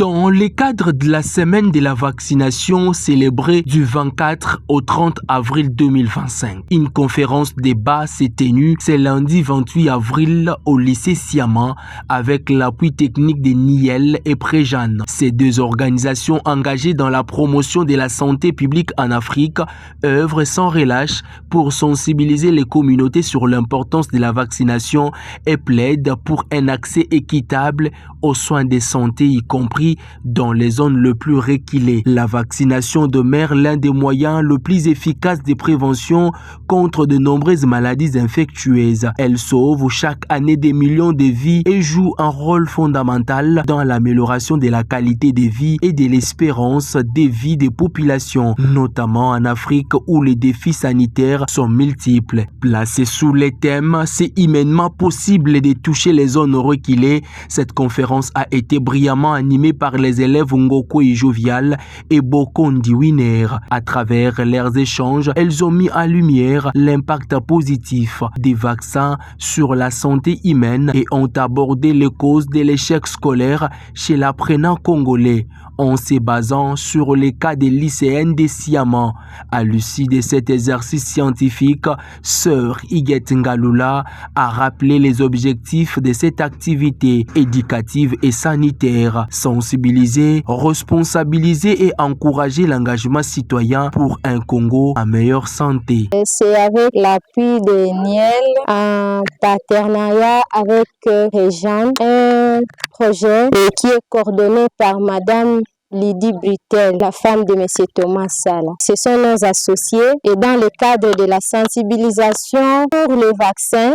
Dans le cadre de la semaine de la vaccination célébrée du 24 au 30 avril 2025, une conférence débat s'est tenue ce lundi 28 avril au lycée Siama avec l'appui technique de Niel et Préjeanne. Ces deux organisations engagées dans la promotion de la santé publique en Afrique œuvrent sans relâche pour sensibiliser les communautés sur l'importance de la vaccination et plaident pour un accès équitable aux soins de santé, y compris dans les zones les plus reculées. La vaccination demeure l'un des moyens les plus efficaces de prévention contre de nombreuses maladies infectieuses. Elle sauve chaque année des millions de vies et joue un rôle fondamental dans l'amélioration de la qualité de vie et de l'espérance de vie des populations, notamment en Afrique où les défis sanitaires sont multiples. Placée sous les thèmes « C'est humainement possible de toucher les zones reculées », cette conférence a été brillamment animée par les élèves Ngoko et Jovial et Bokondi Winer. À travers leurs échanges, elles ont mis en lumière l'impact positif des vaccins sur la santé humaine et ont abordé les causes de l'échec scolaire chez l'apprenant congolais en se basant sur les cas des lycéennes de Siama. À l'issue de cet exercice scientifique, Sœur Iguette Ngalula a rappelé les objectifs de cette activité éducative et sanitaire: sensibiliser, responsabiliser et encourager l'engagement citoyen pour un Congo en meilleure santé. C'est avec l'appui de Niel, en partenariat avec Préjeanne, un projet qui est coordonné par Madame Lydie Britel, la femme de M. Thomas Sala. Ce sont nos associés et dans le cadre de la sensibilisation pour les vaccins,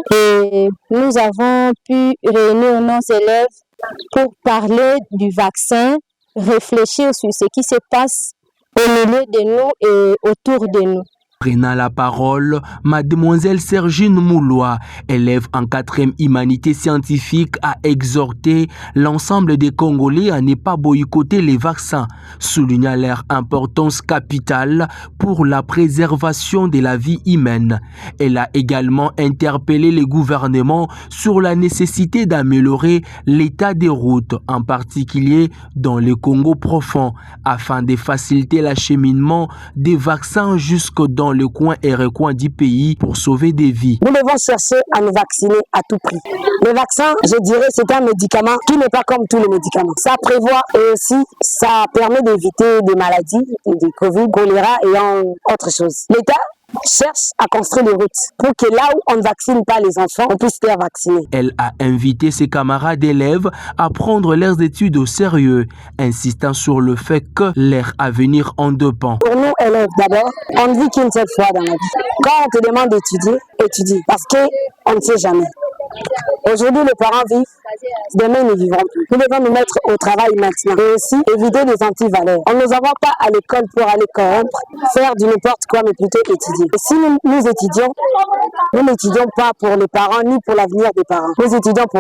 nous avons pu réunir nos élèves pour parler du vaccin, réfléchir sur ce qui se passe au milieu de nous et autour de nous. Prenant la parole, mademoiselle Sergine Moulois, élève en 4e humanité scientifique, a exhorté l'ensemble des Congolais à ne pas boycotter les vaccins, soulignant leur importance capitale pour la préservation de la vie humaine. Elle a également interpellé les gouvernements sur la nécessité d'améliorer l'état des routes, en particulier dans le Congo profond, afin de faciliter l'acheminement des vaccins jusque dans le coin et recoin du pays pour sauver des vies. Nous devons chercher à nous vacciner à tout prix. Le vaccin, je dirais, c'est un médicament qui n'est pas comme tous les médicaments. Ça prévoit et aussi ça permet d'éviter des maladies, des Covid, choléra et autre chose. L'État cherche à construire des routes pour que là où on ne vaccine pas les enfants, on puisse les vacciner. Elle a invité ses camarades d'élèves à prendre leurs études au sérieux, insistant sur le fait que leur avenir en dépend. Pour nous, élèves, d'abord, on ne vit qu'une seule fois dans la vie. Quand on te demande d'étudier, étudie, parce qu'on ne sait jamais. Aujourd'hui, les parents vivent, demain ils ne vivront plus. Nous devons nous mettre au travail maintenant et aussi éviter les antivaleurs. On ne nous envoie pas à l'école pour aller corrompre, faire du n'importe quoi, mais plutôt étudier. Et si nous étudions, nous n'étudions pas pour les parents ni pour l'avenir des parents. Nous étudions pour